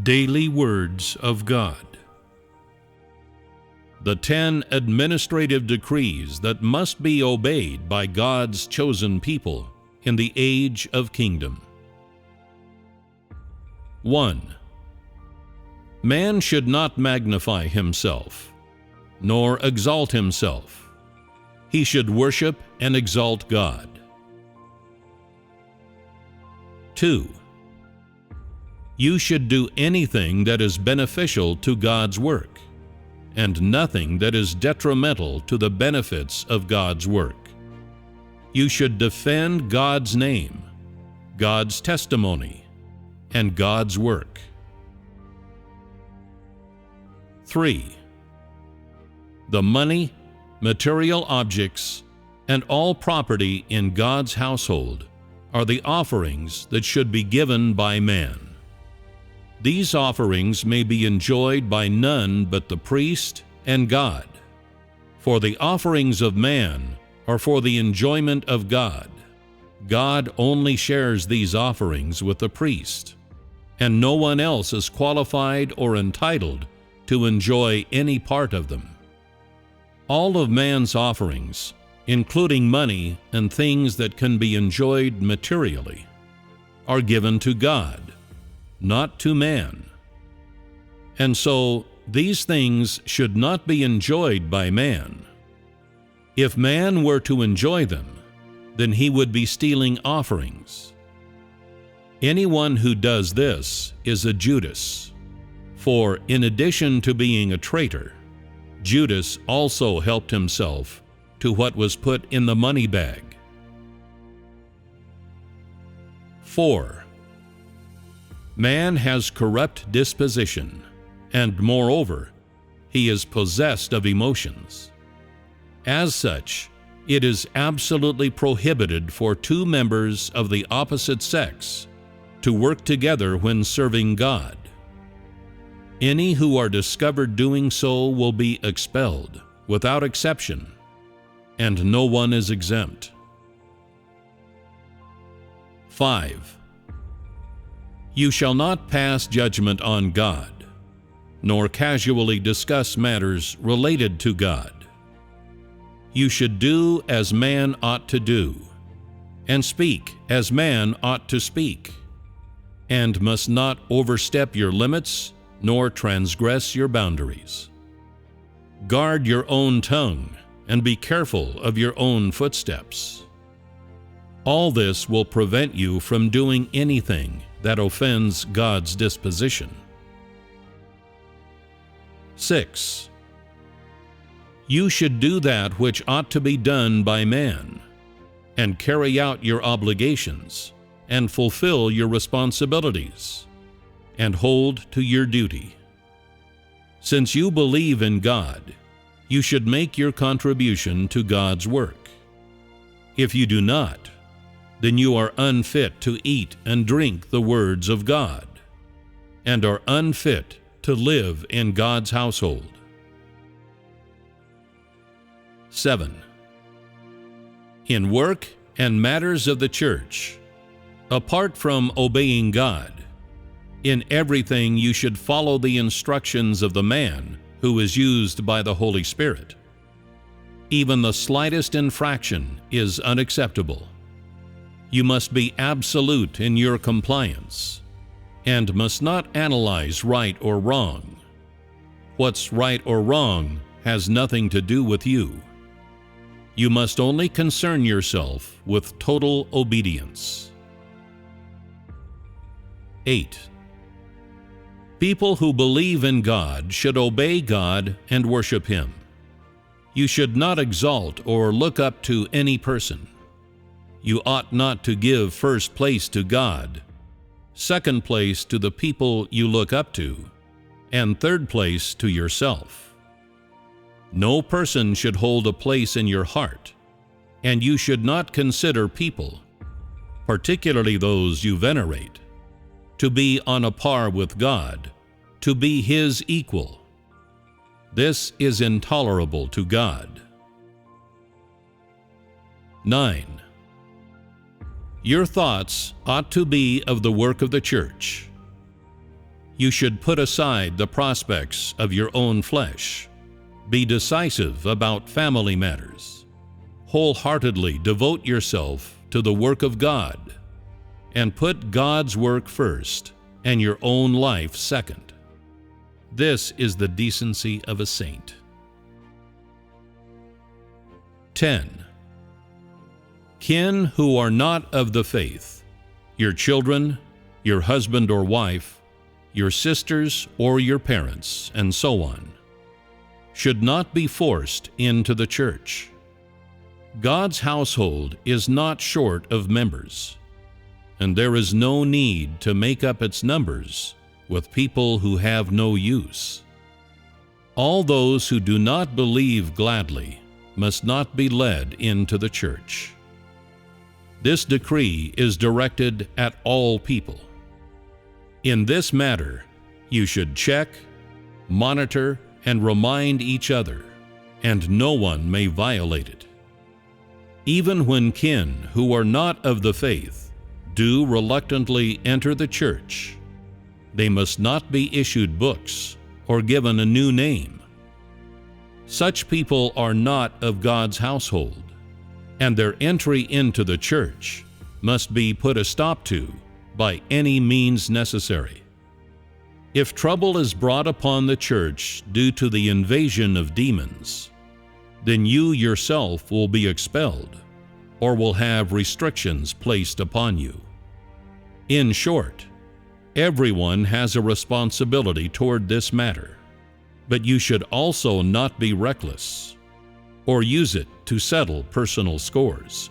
Daily Words of God. The 10 administrative decrees that must be obeyed by God's chosen people in the age of kingdom. 1. Man should not magnify himself, nor exalt himself. He should worship and exalt God. 2. You should do anything that is beneficial to God's work, and nothing that is detrimental to the benefits of God's work. You should defend God's name, God's testimony, and God's work. 3. The money, material objects, and all property in God's household are the offerings that should be given by man. These offerings may be enjoyed by none but the priest and God, for the offerings of man are for the enjoyment of God. God only shares these offerings with the priest, and no one else is qualified or entitled to enjoy any part of them. All of man's offerings, including money and things that can be enjoyed materially, are given to God, not to man. And so these things should not be enjoyed by man. If man were to enjoy them, then he would be stealing offerings. Anyone who does this is a Judas, for in addition to being a traitor, Judas also helped himself to what was put in the money bag. 4. Man has corrupt disposition, and moreover, he is possessed of emotions. As such, it is absolutely prohibited for two members of the opposite sex to work together when serving God. Any who are discovered doing so will be expelled, without exception, and no one is exempt. 5. You shall not pass judgment on God, nor casually discuss matters related to God. You should do as man ought to do, and speak as man ought to speak, and must not overstep your limits nor transgress your boundaries. Guard your own tongue, and be careful of your own footsteps. All this will prevent you from doing anything that offends God's disposition. 6. You should do that which ought to be done by man, and carry out your obligations, and fulfill your responsibilities, and hold to your duty. Since you believe in God, you should make your contribution to God's work. If you do not, then you are unfit to eat and drink the words of God, and are unfit to live in God's household. 7. In work and matters of the church, apart from obeying God, in everything you should follow the instructions of the man who is used by the Holy Spirit. Even the slightest infraction is unacceptable. You must be absolute in your compliance, and must not analyze right or wrong. What's right or wrong has nothing to do with you. You must only concern yourself with total obedience. 8. People who believe in God should obey God and worship Him. You should not exalt or look up to any person. You ought not to give first place to God, second place to the people you look up to, and third place to yourself. No person should hold a place in your heart, and you should not consider people, particularly those you venerate, to be on a par with God, to be His equal. This is intolerable to God. 9. Your thoughts ought to be of the work of the church. you should put aside the prospects of your own flesh, be decisive about family matters, wholeheartedly devote yourself to the work of God, and put God's work first and your own life second. This is the decency of a saint. 10. Kin who are not of the faith, your children, your husband or wife, your sisters or your parents, and so on, should not be forced into the church. God's household is not short of members, and there is no need to make up its numbers with people who have no use. All those who do not believe gladly must not be led into the church. This decree is directed at all people. In this matter, you should check, monitor, and remind each other, and no one may violate it. Even when kin who are not of the faith do reluctantly enter the church, they must not be issued books or given a new name. Such people are not of God's household, and their entry into the church must be put a stop to by any means necessary. If trouble is brought upon the church due to the invasion of demons, then you yourself will be expelled or will have restrictions placed upon you. In short, everyone has a responsibility toward this matter, but you should also not be reckless or use it to settle personal scores.